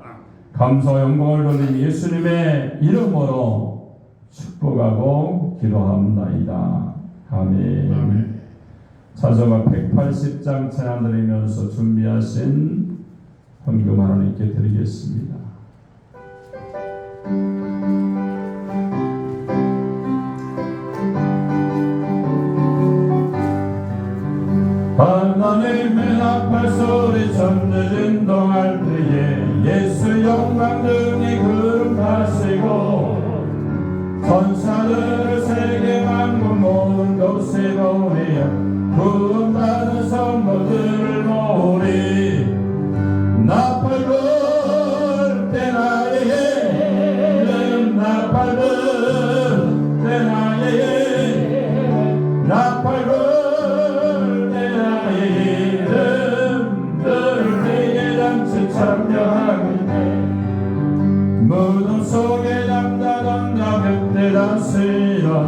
감사와 영광을 돌린 예수님의 이름으로 축복하고 기도합나이다. 아멘. 사도가 180장 찬양 드리면서 준비하신 헌금 하나님께 드리겠습니다. 하나님의 나팔 소리 전해진 동할 때에 예수 영광 등이 구름하시고 천사들을 세계 만국 모든 곳에 모이어 구원받은 성도들을 모으리. 나팔 불 때 나의 이름 나팔 불 때 나의 이름 나팔 불 무덤 속에 잠자던 가볍게 다스려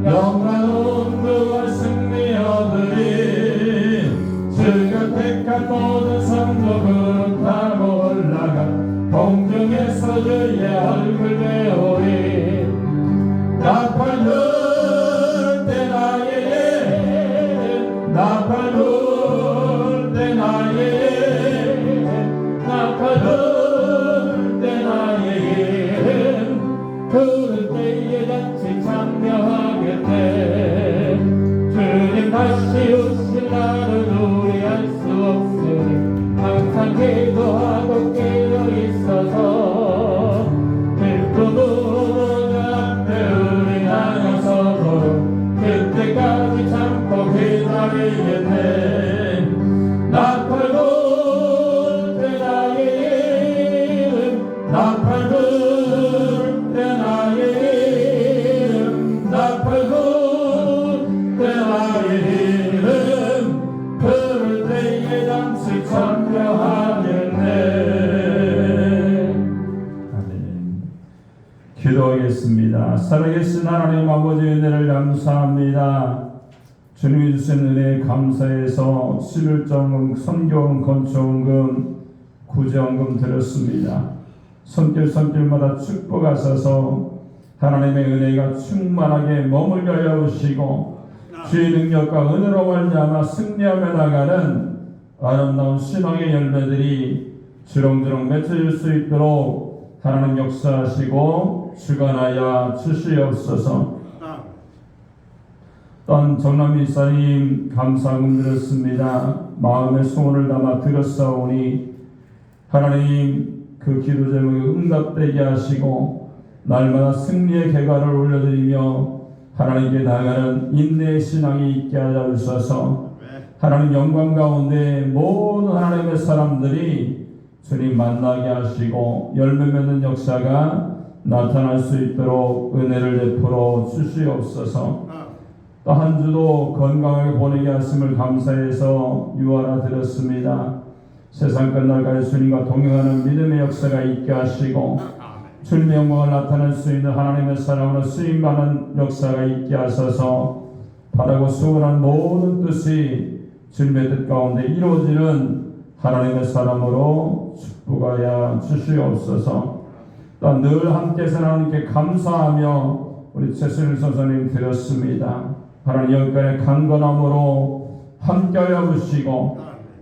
영광 그와 승리 얻으리. 주가 택한 모든 성도들은 타고 올라가 공중에서 주의 얼굴 배우리. 나팔 불 때 나의 나팔 불 때 나의 나팔 불 그럴 때에 같이 참여하겠네. 주님 다시 오실 날을 우리알 수 없으니 항상 기도하고 깨어 있어서 기쁨으로 앞에 우리 나가서도 그때까지 참고 기다리겠네. 나팔 불 때 나의 이름 나팔 불 기도하겠습니다. 살아계신 하나님 아버지 은혜를 감사합니다. 주님이 주신 은혜에 감사해서 11조금, 선교금, 건축금, 구제원금 드렸습니다. 손길마다 축복하셔서 하나님의 은혜가 충만하게 머물게 하여 주시고 주의 능력과 은혜로 말미암아 승리하며 나가는 아름다운 신앙의 열매들이 주렁주렁 맺혀질 수 있도록 하나님 역사하시고 주관하여 주시옵소서. 또한 정남미 이사님 감사금 드렸습니다. 마음의 소원을 담아 드렸사오니 하나님 그 기도 제목에 응답되게 하시고 날마다 승리의 결과를 올려드리며 하나님께 나아가는 인내의 신앙이 있게 하여 주셔서 하나님 영광 가운데 모든 하나님의 사람들이 주님 만나게 하시고 열매 맺는 역사가 나타날 수 있도록 은혜를 베풀어 주시옵소서. 또 한 주도 건강하게 보내게 하심을 감사해서 유하라 드렸습니다. 세상 끝날까지 주님과 동행하는 믿음의 역사가 있게 하시고 주님의 영광을 나타낼 수 있는 하나님의 사랑으로 쓰임받는 역사가 있게 하셔서 바라고 수고한 모든 뜻이 주님의 뜻 가운데 이루어지는 하나님의 사람으로 축복하여 주시옵소서. 또 늘 함께해서 하나님께 감사하며 우리 최순일 선생님 드렸습니다. 하나님 여기까지 강건함으로 함께하여 주시고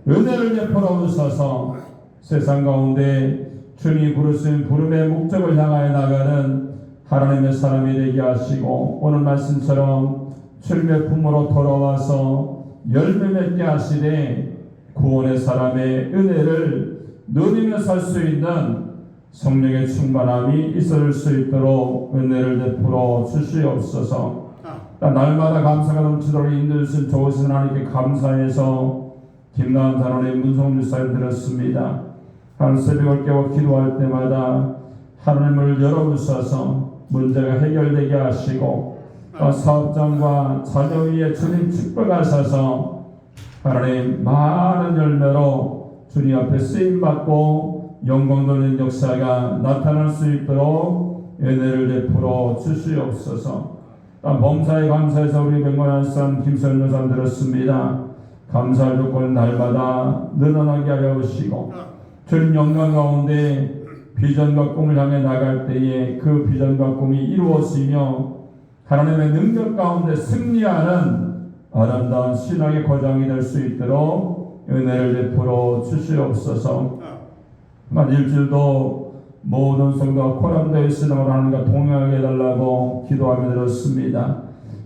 은혜를 베풀어 주셔서 세상 가운데 주님이 부르신 부름의 목적을 향하여 나가는 하나님의 사람이 되게 하시고 오늘 말씀처럼 주님의 품으로 돌아와서 열매 맺게 하시되 구원의 사람의 은혜를 누리며 살 수 있는 성령의 충만함이 있을 수 있도록 은혜를 베풀어 주시옵소서. 날마다 감사가 넘치도록 인도해 주신 좋으신 하나님께 감사해서 김나은 단원의 문성주 사인 드렸습니다. 하나님 새벽을 깨워 기도할 때마다 하나님을 열어주셔서 문제가 해결되게 하시고 사업장과 자녀 위에 주님 축복하셔서 하나님 많은 열매로 주님 앞에 쓰임받고 영광 돌리는 역사가 나타날 수 있도록 은혜를 베풀어 주시옵소서. 범사에 감사해서 우리 백만한 산 김선녀 산 들었습니다. 감사할 조건 날마다 늘어나게 하여 주시고 주님 영광 가운데 비전과 꿈을 향해 나갈 때에 그 비전과 꿈이 이루어지며 하나님의 능력 가운데 승리하는 아름다운 신앙의 거장이 될 수 있도록 은혜를 베풀어 주시옵소서. 일주일도 모든 성도가 코람되어 신앙을 하나님과 동행하게 해달라고 기도하며 드렸습니다.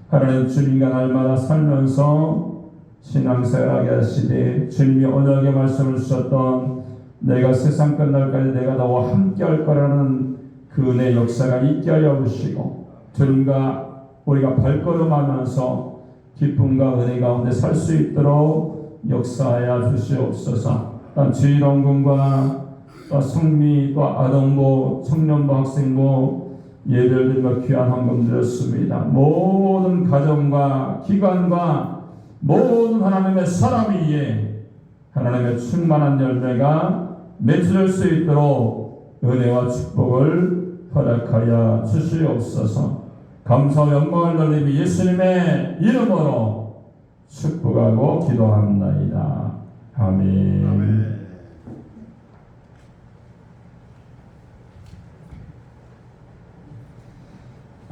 하나님 주님과 날마다 살면서 신앙생활하게 하시되 주님이 언약의 말씀을 주셨던 내가 세상 끝날까지 내가 너와 함께 할 거라는 그 은혜 역사가 있게 하여 주시고 주님과 우리가 발걸음하면서 기쁨과 은혜 가운데 살 수 있도록 역사하여 주시옵소서. 지휘동군과 또 성미 또 아동부 청년부 학생부 예별들과 귀한 헌금 드렸습니다. 모든 가정과 기관과 모든 하나님의 사람 위에 하나님의 충만한 열매가 맺을 수 있도록 은혜와 축복을 허락하여 주시옵소서. 감사와 영광을 돌리며 예수님의 이름으로 축복하고 기도합나이다. 아멘. 아멘.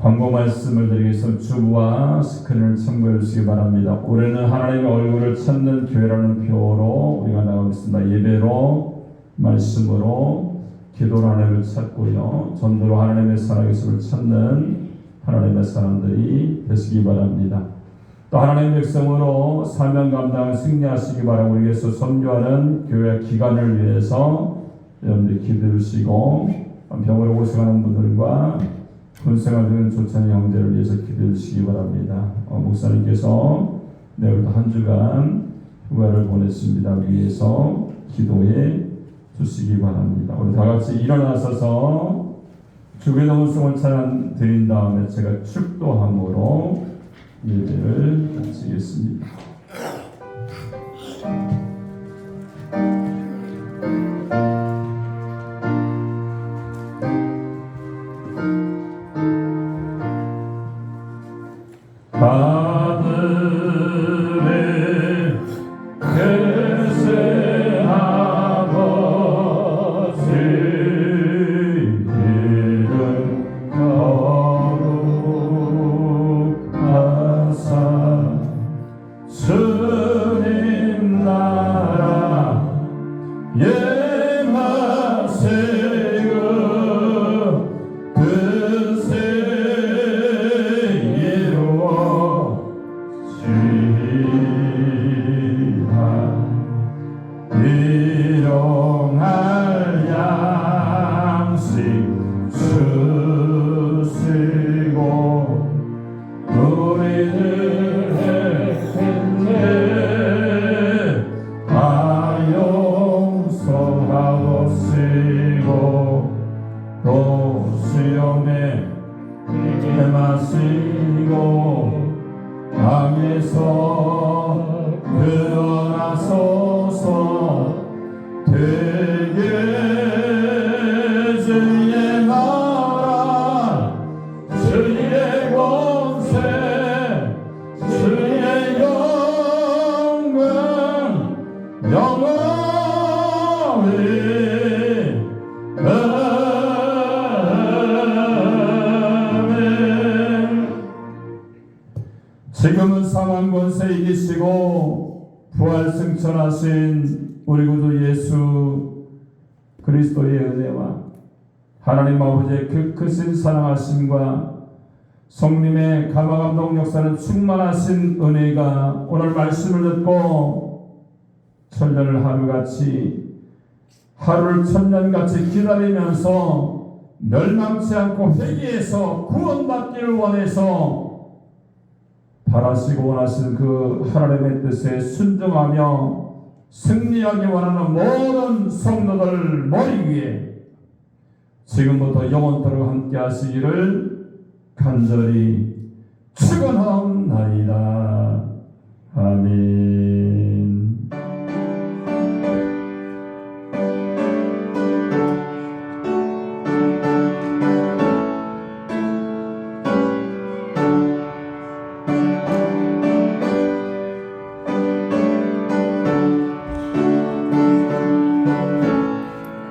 광고 말씀을 드리겠습니다. 주부와 스크린을 참고해 주시기 바랍니다. 올해는 하나님의 얼굴을 찾는 교회라는 표로 우리가 나가고 있습니다. 예배로, 말씀으로, 기도로 하나님을 찾고요. 전도로 하나님의 살아계심을 찾는 하나님의 사람들이 되시기 바랍니다. 또 하나님의 백성으로 사명 감당을 승리하시기 바라고 우리 위해서 선교하는 교회 기관을 위해서 여러분들 기도해 주시고 병으로 고생하는 분들과 군생활 중인 조찬의 형제를 위해서 기도해 주시기 바랍니다. 목사님께서 내일도 한 주간 휴가를 보냈습니다. 위해서 기도해 주시기 바랍니다. 우리 다 같이 일어나서서 주의 동성을 찬양 드린 다음에 제가 축도함으로 예배를 마치겠습니다. 아들의 계세 아버지 이름 거룩하사 주님 나라 예마세고 뜻에 일용할 양식 주시고 우리들의 행례 다 용서하옵시고 또 시험에 마시고 땅에서 드러나소서 되게 주의 나라 주의 권세 주의 영광 영원히 아멘. 지금은 상황 권세 이기시고 부활 승천하신 우리 구주 예수 그리스도의 은혜와 하나님 아버지의 그 크신 사랑하심과 성님의 감화감동 역사는 충만하신 은혜가 오늘 말씀을 듣고 천년을 하루를 천년같이 기다리면서 멸망치 않고 회개해서 구원받기를 원해서 바라시고 원하시는 그 하나님의 뜻에 순종하며 승리하기 원하는 모든 성도들 머리 위에 지금부터 영원토록 함께 하시기를 간절히 축원하옵나이다.